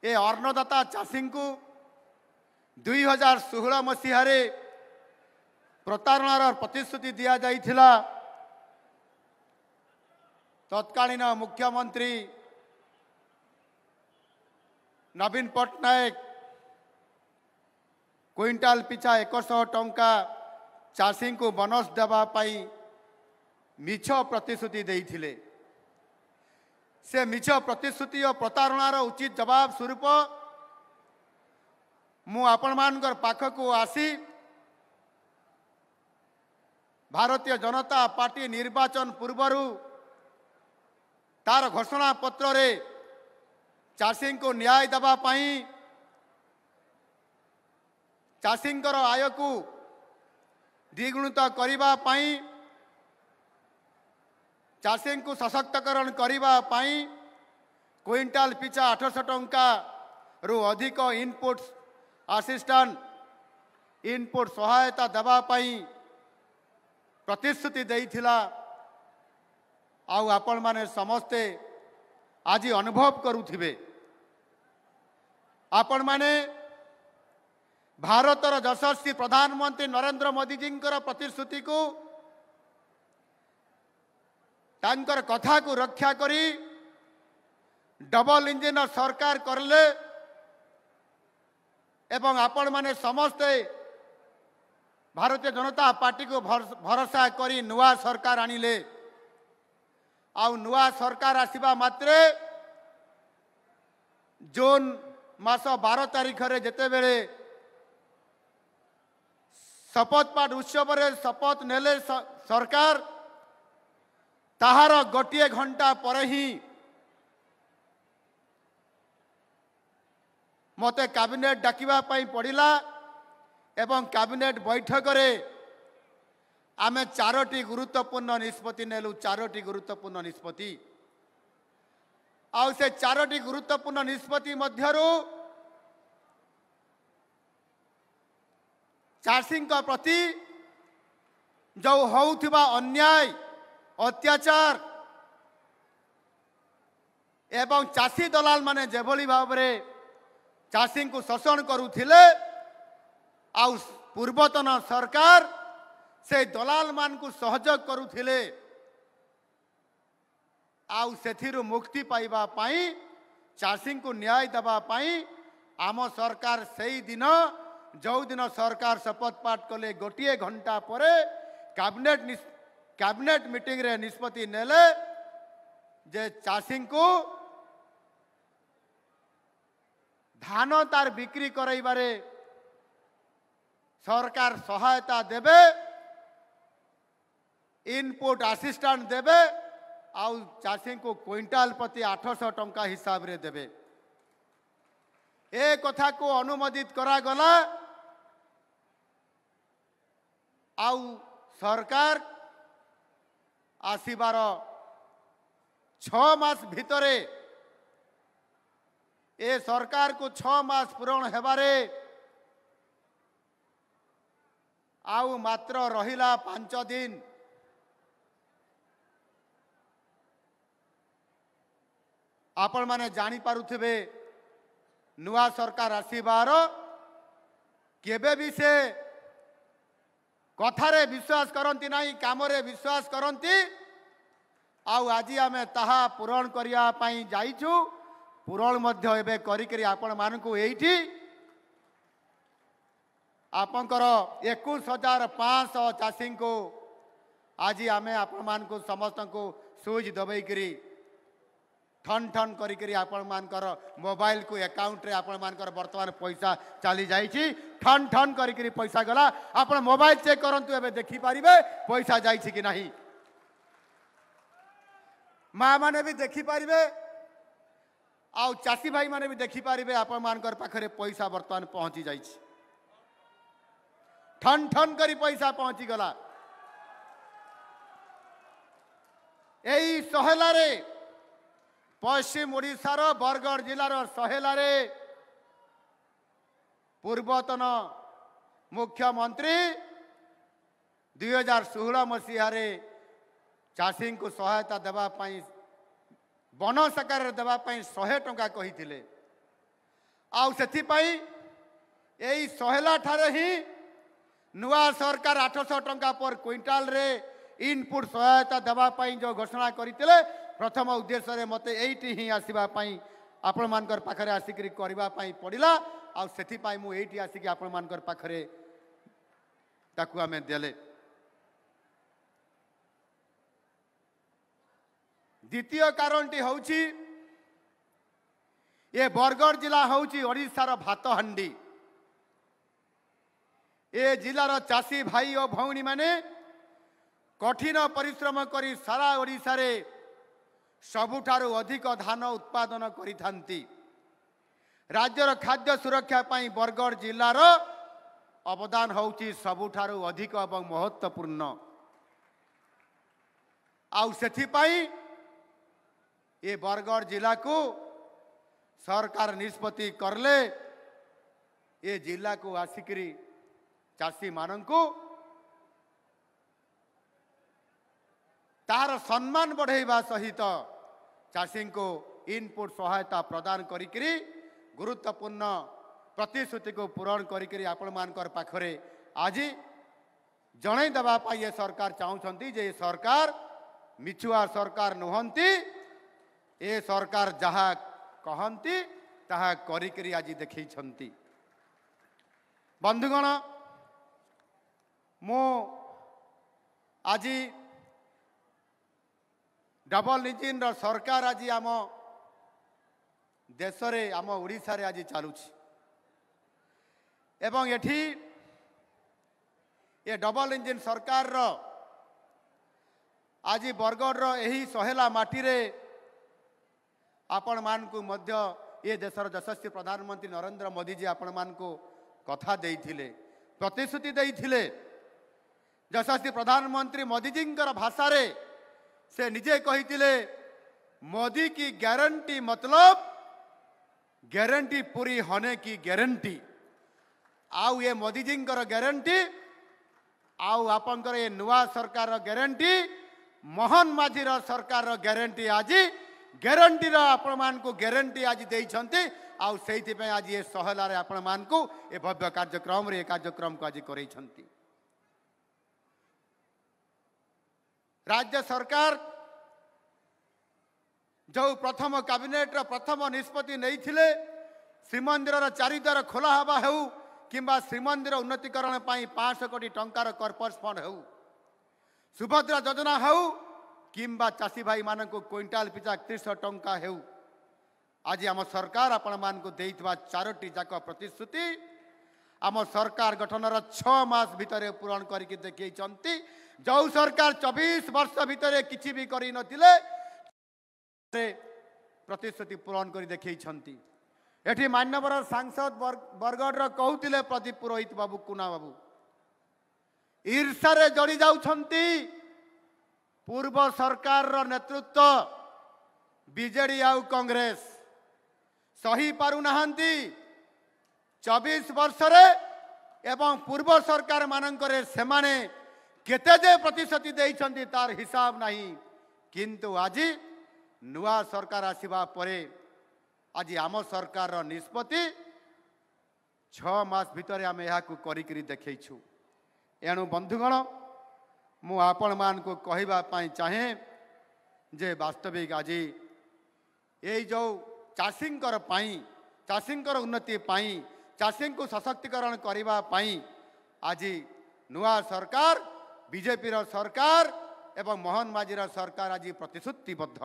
ए अन्नदाता चाषी को 2016 मसीह प्रतारणार प्रतिश्रुति दि जाइथिला। तत्कालीन मुख्यमंत्री नवीन पट्टनायक क्विंटाल पिछा 100 टंका चाषी को बोनस देवाई मिछ प्रतिश्रुति देइथिले। से मिछ प्रतिश्रुति और प्रतारणार उचित जवाब स्वरूप मु आपण मानकर पाखकु आसी भारतीय जनता पार्टी निर्वाचन पूर्वरु तार घोषणा पत्र रे चाषी को न्याय देवा पाई चाषी आय को द्विगुणित करने पाई चाषी को सशक्तकरण करने पाई क्विंटाल पिछा 800 टंका रु अधिक इनपुट असिस्टेंट इनपुट सहायता देवा पाई प्रतिश्रुति देइथिला। आउ आपण माने समस्ते आज अनुभव करुथिबे। आपण माने भारतर यशस्वी प्रधानमंत्री नरेंद्र मोदी जी प्रतिश्रुति को तांकर कथा को रक्षा करी डबल इंजिन सरकार करले एवं आपण माने समस्ते भारतीय जनता पार्टी को भरोसा करी नुआ सरकार आनिले। आउ नुआ सरकार आसिबा मात्रे जून मास 12 तारीख रे जेते बेले शपथ पाठ उत्सव रे शपथ नेले सरकार ताहार गोटे घंटा पर ही मते कैबिनेट डाकिबा पई पड़िला एवं कैबिनेट बैठक रे आमे 4टी गुरुत्वपूर्ण निष्पत्ति नेलु। 4टी गुरुत्वपूर्ण निष्पत्ति आउ से 4टी गुरुत्वपूर्ण निष्पत्ति मध्यरु चाषी प्रति जो होउथिबा अन्याय अत्याचार एवं चाषी दलाल माने जेभली भाव रे चाषी को शोषण करुथिले आउ पूर्वतन सरकार से दलाल मान को सहयोग करुथिले। आउ सेथिरु मुक्ति पाइबा पाई चाषी को न्याय देवा पाई आम सरकार सेई दिन जो दिन सरकार शपथ पाठ कले गोटे घंटा पर कैबिनेट मीटिंग रे निष्पत्ति नेले जे चाषी को धान तार बिक्री करइबारे सरकार सहायता देबे इनपुट असिस्टेंट देबे आउ चाषी को क्विंटाल प्रति 800 टंका हिसाब रे देबे। ए कथा को अनुमोदित करा गला। आउ सरकार आसीबार 6 मास भितरे ए सरकार को 6 मास पूर्ण हेबारे आउ मात्र रहिला 5 दिन। आपण माने जानी पारुथिबे नुआ सरकार आसीबार केबे भी से कथारे विश्वास करती नहीं कामरे विश्वास करती। आउ आज आमे ताहा पूरण करिया पई जाइछु पूरण मध्य एबे करी करी आपण मानकु एठी आपनकर 21,500 चाषी को आज आमे आपण मानकु समस्त को सुज दबई करी ठन ठन करी करी आपण मानकर मोबाइल को अकाउंट रे आपण मानकर वर्तमान पैसा चली जाइछि। ठन ठन करी करी पैसा गला आपण मोबाइल चेक करंतु एबे देखि पारिबे पैसा जाइछि कि नहीं। माँ माने भी देखि पारिबे आउ चाषी भाई माने भी देखि पारिबे आपण मानकर पाखरे पैसा वर्तमान पहुंची जाइछि। ठन ठन करी पैसा पहुंची गला। एई सहेलारे पश्चिम ओडिशार बरगढ़ जिलार सहेलारे पूर्वतन मुख्यमंत्री 2016 मसीह चाषी को सहायता देवाई बोनस आकार देवाई 100 टंका कही आउ सेथिपाई एई सहेला ठारे ही नुआ सरकार 800 टंका पर क्विंटाल रे इनपुट सहायता देवा पाई जो घोषणा करते प्रथम उद्देश्य रे मते एइटी ही आसीबा पाई आपण मानकर पाखरे आसिकरी करबा पाई पड़िला आ सेथि पाई मु एइटी आसिकी आपण मानकर पाखरे ताकू आमे देले। द्वितीय कारणटी होउची ये बरगढ़ जिला होउची ओडिशार भात हांडी। ए जिलार चाषी भाई और भौणी माने कठिन परिश्रम करी सारा ओडिशा रे सबुठारु अधिक धान उत्पादन करिथांती। राज्यर खाद्य सुरक्षा पाई बरगढ़ जिलार अवदान होउची सबुठारु अधिक एवं महत्वपूर्ण। आउ सेथि पाई ये बरगढ़ जिला को सरकार निष्पत्ति करले ये जिला को आसिकरी चाषी मानंकु तार सम्मान बढ़ाइबा सहित चाषी को इनपुट सहायता प्रदान करिकरी गुरुत्वपूर्ण प्रतिश्रुति को पूरण करिकरी आपण मानकर पाखरे आज जणै दबा पाई ये सरकार चाहूछंती जे सरकार मिछुआ सरकार नुहंती ए सरकार जहा कहंती ताहा करिकरी आज देखैछंती। बंधुगण मो आज डबल इंजिन रो सरकार आज आम देश रे आम ओडिशा रे आज चालुछि एवं एठी ये डबल इंजिन सरकार रो आज बरगढ़ रो एही सहेला माटी रे आपण मान को मध्य ये देशर यशस्वी प्रधानमंत्री नरेंद्र मोदी जी आपण मान को कथा देइथिले प्रतिश्रुति देइथिले। यशस्वी प्रधानमंत्री मोदी जी भाषा रे से निजे कहिथिले मोदी की गारंटी मतलब गारंटी पूरी होने की गारंटी। आउ ये मोदी जी गारंटी आउ आपनकर ये नुआ सरकार गारंटी मोहन माझी सरकार गारंटी आज गारंटी आपण मान को गारंटी आज देइछंती। आउ सेइथि पे आज ये सहला रे आपण मान को ए भव्य कार्यक्रम रे कार्यक्रम को आज करैछंती। राज्य सरकार जो प्रथम कैबिनेट प्रथम निष्पत्ति नहीं थिले श्रीमंदिर चारिद्वार खोला हवा हेउ किंबा श्रीमंदिर उन्नतीकरण पाई 500 कोटी टंकार कर्पस फंड हेउ सुभद्रा योजना हेउ किंबा चाषी भाई मान को क्विंटाल पिछा 3100 टंका हेउ आज आम सरकार आपण मान को देइतबा चारोटी जाक प्रतिश्रुति आम सरकार गठनर 6 मास भितर पूरण करके देखैछंती। जो सरकार 24 वर्ष भितर किछि भी करि नथिले प्रतिश्रुति पूरण कर देखैछंती। एठी मान्यवर सांसद बरगढ़ कहूतिले प्रदीप पुरोहित बाबू कुना बाबू ईर्षा रे जड़ी जाउछंती पूर्व सरकार रो नेतृत्व बीजेडी आउ कांग्रेस सही पारु नाहंती 24 वर्ष रे एवं पूर्व सरकार मानंकरे सेमाने केते जे प्रतिश्रुति देइछंती तार हिसाब नहीं किंतु आज नुआ सरकार आसीबा परे आज आम सरकार रो निष्पत्ति 6 मास भितर आम यहाँ करी देखैछु। एणु बंधुगण मु आपण मान को कहबा पाई चाहे जे वास्तविक आज ये जो चाषींकर पाई चाषींकर उन्नति पाई चाषी को सशक्तिकरण करबा पाई आज नुआ सरकार बीजेपी रो सरकार एवं मोहन माझी रो सरकार आज प्रतिश्रुतिबद्ध।